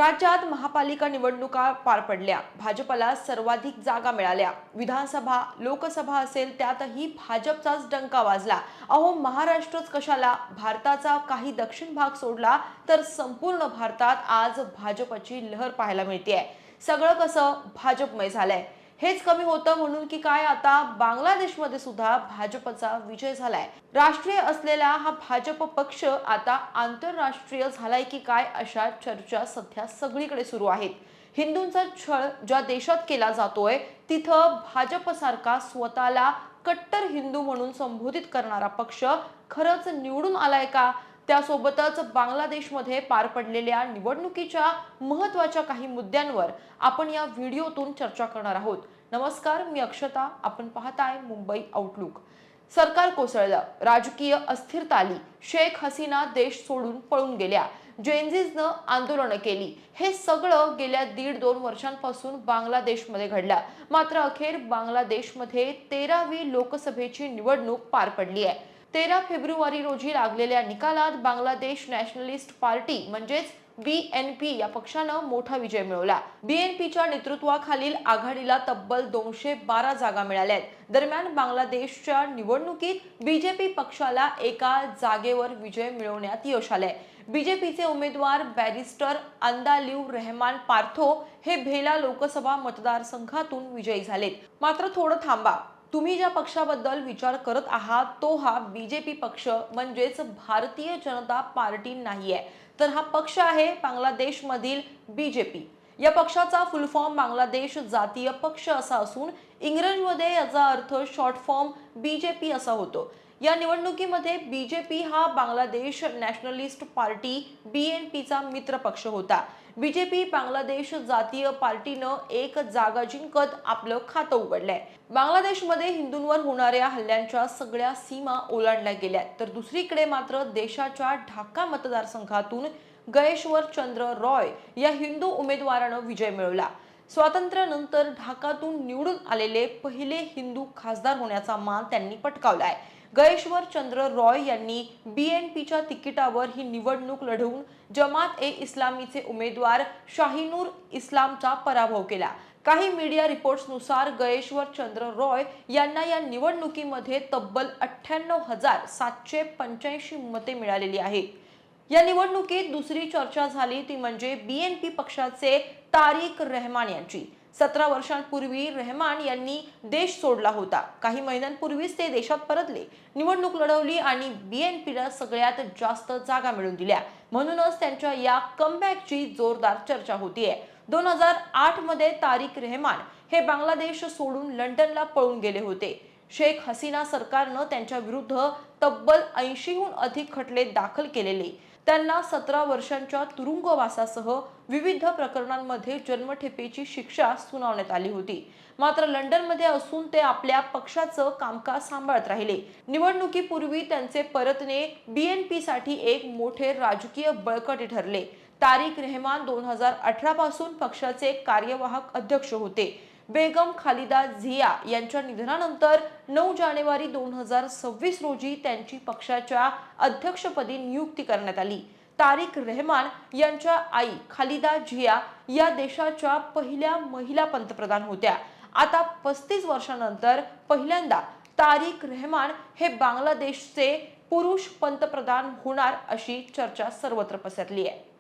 राज्यात महापालिका निवडणुका पार पडल्या। भाजपला सर्वाधिक जागा मिळाल्या। विधानसभा, लोकसभा असेल त्यातही भाजपचाच डंका वाजला। अहो, महाराष्ट्रच कशाला, भारताचा काही दक्षिण भाग सोडला तर संपूर्ण भारतात आज भाजपची लहर पाहायला मिळतेय। सगळं कसं भाजपमय झालंय। हेच कमी होतं म्हणून की काय, आता बांगलादेशमध्ये सुद्धा भाजपचा विजय झालाय। राष्ट्रीय असलेला हा भाजप पक्ष आता आंतरराष्ट्रीय झालाय की काय, अशा चर्चा सध्या सगळीकडे सुरू आहेत। हिंदूंचा छळ ज्या देशात केला जातोय तिथं भाजप सारखा स्वतःला कट्टर हिंदू म्हणून संबोधित करणारा पक्ष खरंच निवडून आलाय का? त्यासोबतच बांगलादेशमध्ये पार पडलेल्या निवडणुकीच्या महत्त्वाच्या काही मुद्द्यांवर आपण या व्हिडिओतून चर्चा करणार आहोत। नमस्कार, मी अक्षता, आपण पाहताय मुंबई आउटलुक। सरकार कोसळलं, राजकीय अस्थिरता आली, शेख हसीना देश सोडून पळून गेल्या, जेनझीजनं आंदोलनं केली, हे सगळं गेल्या 1.5-2 वर्षांपासून बांगलादेशमध्ये घडलं। मात्र अखेर बांगलादेशमध्ये 13वी लोकसभेची निवडणूक पार पडली आहे। 13 फेब्रुवारी रोजी लागलेल्या निकालात बांगलादेश नॅशनलिस्ट पार्टी म्हणजेच BNP या पक्षानं मोठा विजय मिळवला। BNPच्या नेतृत्वाखालील आघाडीला तब्बल 212 जागा मिळाल्या। दरम्यान बांगलादेशच्या निवडणुकीत BJP पक्षाला एका जागेवर विजय मिळवण्यात यश आलंय। BJPचे उमेदवार बॅरिस्टर अंदालिव रहमान पार्थो हे भेला लोकसभा मतदारसंघातून विजयी झालेत। मात्र थोडं थांबा, तुम्ही ज्या पक्षाबद्दल विचार करत आहात तो हा BJP पक्ष म्हणजेच भारतीय जनता पार्टी नाहीये, तर हा पक्ष आहे बांगलादेशमधील BJP। या पक्षाचा फुल फॉर्म बांगलादेश जातीय पक्ष असा असून इंग्रजीमध्ये याचा अर्थ शॉर्ट फॉर्म BJP असा होतो। या निवडणुकीमध्ये BJP हा बांगलादेश नॅशनलिस्ट पार्टी BNPचा मित्र पक्ष होता। BJP बांगलादेश जातीय पार्टीनं एक जागा जिंकत आपलं खातं उघडलंय। बांगलादेशमध्ये हिंदूंवर होणाऱ्या हल्ल्यांच्या सगळ्या सीमा ओलांडल्या गेल्या, तर दुसरीकडे मात्र देशाच्या ढाका मतदारसंघातून गयेश्वर चंद्र रॉय या हिंदू उमेदवारानं विजय मिळवला। स्वातंत्र्यानंतर ढाकातून निवडून आलेले पहिले हिंदू खासदार होण्याचा मान त्यांनी पटकावलाय। गयेश्वर चंद्र रॉय यांनी BNPच्या तिकिटावर ही निवडणूक लढवून जमात-ए-इस्लामीचे उमेदवार शाहीनूर इस्लामचा पराभव केला। काही मीडिया रिपोर्ट्सनुसार गयेश्वर चंद्र रॉय यांना या निवडणुकीमध्ये तब्बल 98,785 मते मिळालेली आहेत। या निवडणुकीत दुसरी चर्चा झाली ती म्हणजे BNP पक्षाचे तारिक रहमान यांची। 17 वर्षांपूर्वी रहमान यांनी देश सोडला होता। काही महिन्यांपूर्वीच ते देशात परतले, निवडणूक लढवली आणि BNPला सगळ्यात जास्त जागा मिळवून दिल्या। म्हणूनच त्यांच्या या कमबॅकची जोरदार चर्चा होतीये। 2008 मध्ये तारिक रहमान हे बांगलादेश सोडून लंडनला पळून गेले होते। शेख हसीना सरकारनं त्यांच्या विरुद्ध तब्बल 80हून अधिक खटले दाखल केलेले। त्यांना 17 वर्षांच्या तुरुंगवासासह विविध प्रकरणांमध्ये जन्मठेपेची शिक्षा सुनावण्यात आली होती। मात्र लंडनमध्ये असून ते आपल्या पक्षाचं कामकाज सांभाळत राहिले। निवडणुकीपूर्वी त्यांचे परतणे BNPसाठी एक मोठे राजकीय बळकटी ठरले। तारिक रहमान 2018 पासून पक्षाचे कार्यवाहक अध्यक्ष होते। बेगम खालिदा झिया यांच्या निधनानंतर 9 जानेवारी 2026 रोजी त्यांची पक्षाच्या अध्यक्षपदी नियुक्ती करण्यात आली। तारिक रहमान यांच्या आई खालिदा झिया या देशाच्या पहिल्या महिला पंतप्रधान होत्या। आता 35 वर्षांनंतर पहिल्यांदा तारिक रहमान हे बांगलादेशचे पुरुष पंतप्रधान होणार अशी चर्चा सर्वत्र पसरली आहे।